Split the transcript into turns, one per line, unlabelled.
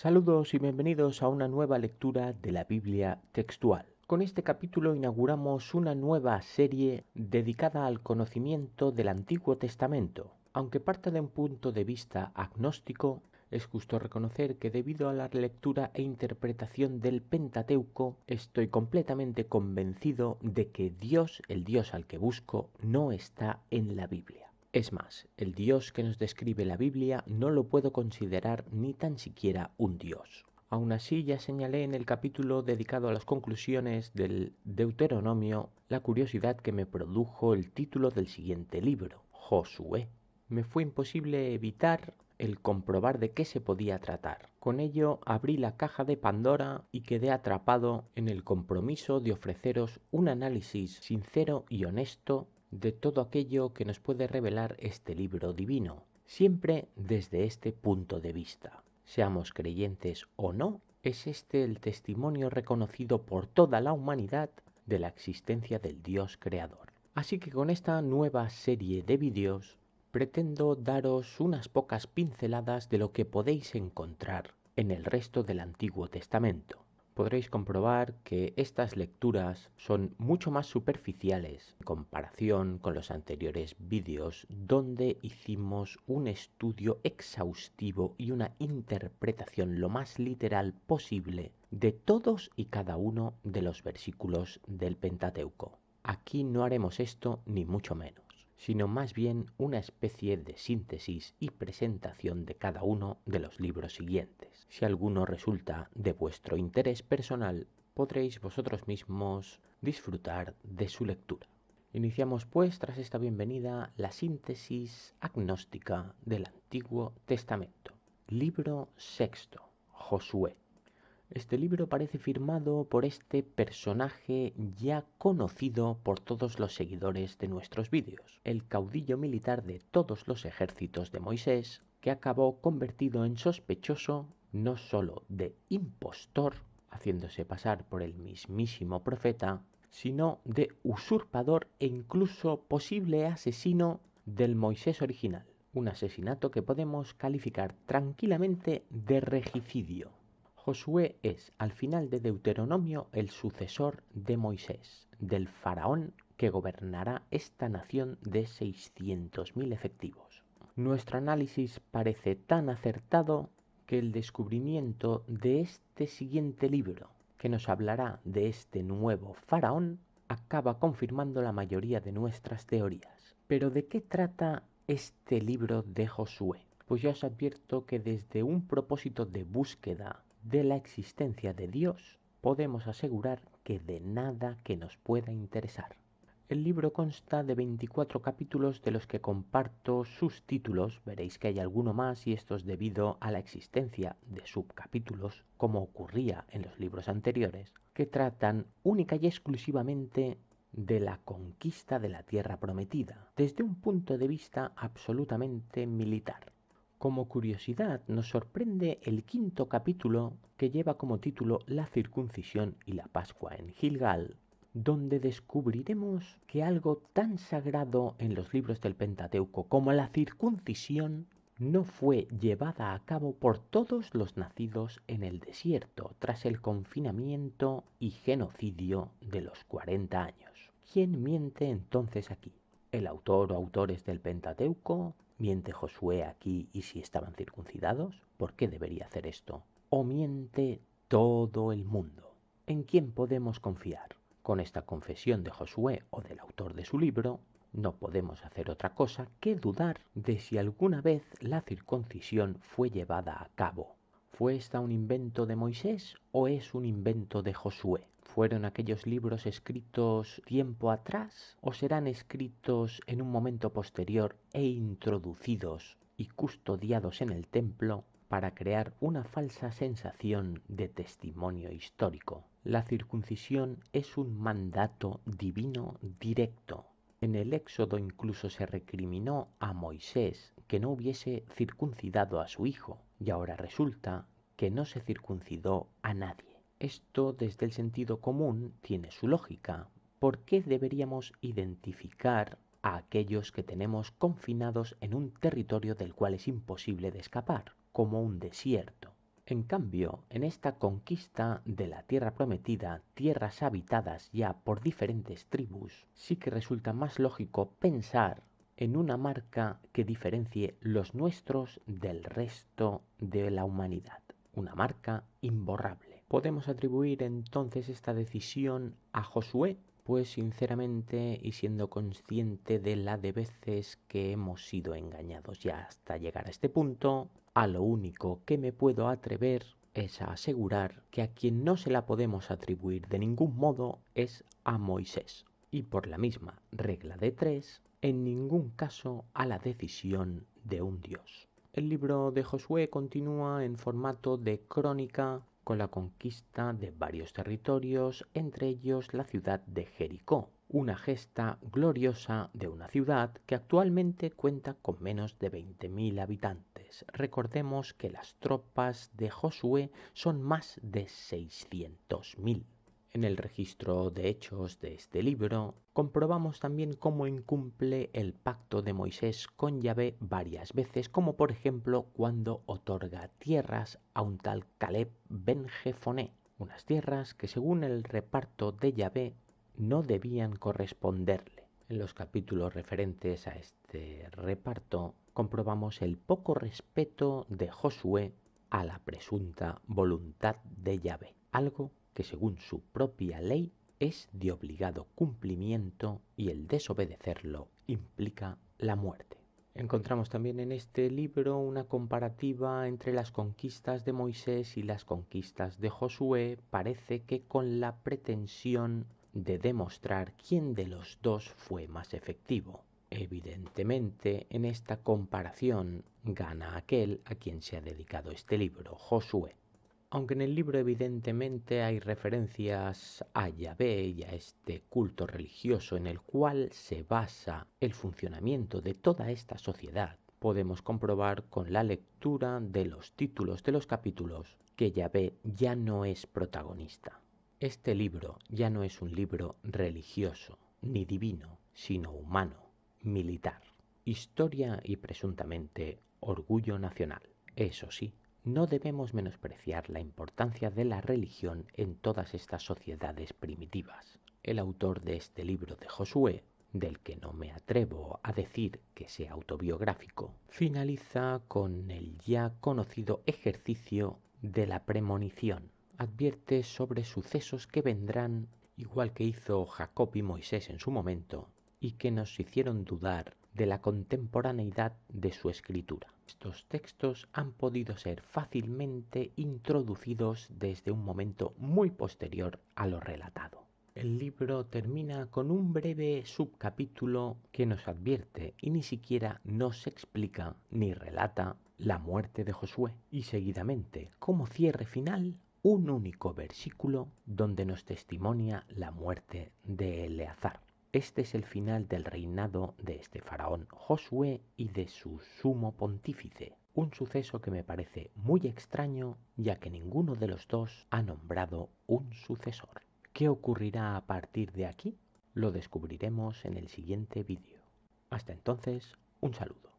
Saludos y bienvenidos a una nueva lectura de la Biblia textual. Con este capítulo inauguramos una nueva serie dedicada al conocimiento del Antiguo Testamento. Aunque parta de un punto de vista agnóstico, es justo reconocer que debido a la lectura e interpretación del Pentateuco, estoy completamente convencido de que Dios, el Dios al que busco, no está en la Biblia. Es más, el Dios que nos describe la Biblia no lo puedo considerar ni tan siquiera un Dios. Aún así, ya señalé en el capítulo dedicado a las conclusiones del Deuteronomio la curiosidad que me produjo el título del siguiente libro, Josué. Me fue imposible evitar el comprobar de qué se podía tratar. Con ello abrí la caja de Pandora y quedé atrapado en el compromiso de ofreceros un análisis sincero y honesto de todo aquello que nos puede revelar este libro divino, siempre desde este punto de vista. Seamos creyentes o no, es este el testimonio reconocido por toda la humanidad de la existencia del Dios creador. Así que con esta nueva serie de vídeos pretendo daros unas pocas pinceladas de lo que podéis encontrar en el resto del Antiguo Testamento. Podréis comprobar que estas lecturas son mucho más superficiales en comparación con los anteriores vídeos donde hicimos un estudio exhaustivo y una interpretación lo más literal posible de todos y cada uno de los versículos del Pentateuco. Aquí no haremos esto ni mucho menos, sino más bien una especie de síntesis y presentación de cada uno de los libros siguientes. Si alguno resulta de vuestro interés personal, podréis vosotros mismos disfrutar de su lectura. Iniciamos pues, tras esta bienvenida, la síntesis agnóstica del Antiguo Testamento. Libro sexto, Josué. Este libro parece firmado por este personaje ya conocido por todos los seguidores de nuestros vídeos, el caudillo militar de todos los ejércitos de Moisés, que acabó convertido en sospechoso no solo de impostor, haciéndose pasar por el mismísimo profeta, sino de usurpador e incluso posible asesino del Moisés original, un asesinato que podemos calificar tranquilamente de regicidio. Josué es, al final de Deuteronomio, el sucesor de Moisés, del faraón que gobernará esta nación de 600.000 efectivos. Nuestro análisis parece tan acertado que el descubrimiento de este siguiente libro, que nos hablará de este nuevo faraón, acaba confirmando la mayoría de nuestras teorías. Pero ¿de qué trata este libro de Josué? Pues ya os advierto que desde un propósito de búsqueda de la existencia de Dios, podemos asegurar que de nada que nos pueda interesar. El libro consta de 24 capítulos de los que comparto sus títulos. Veréis que hay alguno más y esto es debido a la existencia de subcapítulos, como ocurría en los libros anteriores, que tratan única y exclusivamente de la conquista de la tierra prometida, desde un punto de vista absolutamente militar. Como curiosidad, nos sorprende el quinto capítulo, que lleva como título La circuncisión y la Pascua en Gilgal, donde descubriremos que algo tan sagrado en los libros del Pentateuco como la circuncisión no fue llevada a cabo por todos los nacidos en el desierto tras el confinamiento y genocidio de los 40 años. ¿Quién miente entonces aquí? ¿El autor o autores del Pentateuco? ¿Miente Josué aquí y si estaban circuncidados? ¿Por qué debería hacer esto? ¿O miente todo el mundo? ¿En quién podemos confiar? Con esta confesión de Josué o del autor de su libro, no podemos hacer otra cosa que dudar de si alguna vez la circuncisión fue llevada a cabo. ¿Fue esta un invento de Moisés o es un invento de Josué? ¿Fueron aquellos libros escritos tiempo atrás o serán escritos en un momento posterior e introducidos y custodiados en el templo para crear una falsa sensación de testimonio histórico? La circuncisión es un mandato divino directo. En el Éxodo incluso se recriminó a Moisés que no hubiese circuncidado a su hijo, y ahora resulta que no se circuncidó a nadie. Esto, desde el sentido común, tiene su lógica. ¿Por qué deberíamos identificar a aquellos que tenemos confinados en un territorio del cual es imposible de escapar, como un desierto? En cambio, en esta conquista de la tierra prometida, tierras habitadas ya por diferentes tribus, sí que resulta más lógico pensar en una marca que diferencie los nuestros del resto de la humanidad, una marca imborrable. ¿Podemos atribuir entonces esta decisión a Josué? Pues sinceramente, y siendo consciente de la de veces que hemos sido engañados ya hasta llegar a este punto, a lo único que me puedo atrever es a asegurar que a quien no se la podemos atribuir de ningún modo es a Moisés, y por la misma regla de tres, en ningún caso a la decisión de un Dios. El libro de Josué continúa en formato de crónica con la conquista de varios territorios, entre ellos la ciudad de Jericó, una gesta gloriosa de una ciudad que actualmente cuenta con menos de 20.000 habitantes. Recordemos que las tropas de Josué son más de 600.000. En el registro de hechos de este libro comprobamos también cómo incumple el pacto de Moisés con Yahvé varias veces, como por ejemplo cuando otorga tierras a un tal Caleb ben Jefoné, unas tierras que según el reparto de Yahvé no debían corresponderle. En los capítulos referentes a este reparto comprobamos el poco respeto de Josué a la presunta voluntad de Yahvé, algo que según su propia ley es de obligado cumplimiento y el desobedecerlo implica la muerte. Encontramos también en este libro una comparativa entre las conquistas de Moisés y las conquistas de Josué, parece que con la pretensión de demostrar quién de los dos fue más efectivo. Evidentemente, en esta comparación gana aquel a quien se ha dedicado este libro, Josué. Aunque en el libro evidentemente hay referencias a Yahvé y a este culto religioso en el cual se basa el funcionamiento de toda esta sociedad, podemos comprobar con la lectura de los títulos de los capítulos que Yahvé ya no es protagonista. Este libro ya no es un libro religioso ni divino, sino humano, militar, historia y presuntamente orgullo nacional. Eso sí, no debemos menospreciar la importancia de la religión en todas estas sociedades primitivas. El autor de este libro de Josué, del que no me atrevo a decir que sea autobiográfico, finaliza con el ya conocido ejercicio de la premonición. Advierte sobre sucesos que vendrán, igual que hizo Jacob y Moisés en su momento, y que nos hicieron dudar de la contemporaneidad de su escritura. Estos textos han podido ser fácilmente introducidos desde un momento muy posterior a lo relatado. El libro termina con un breve subcapítulo que nos advierte y ni siquiera nos explica ni relata la muerte de Josué, y seguidamente, como cierre final, un único versículo donde nos testimonia la muerte de Eleazar. Este es el final del reinado de este faraón Josué y de su sumo pontífice, un suceso que me parece muy extraño ya que ninguno de los dos ha nombrado un sucesor. ¿Qué ocurrirá a partir de aquí? Lo descubriremos en el siguiente vídeo. Hasta entonces, un saludo.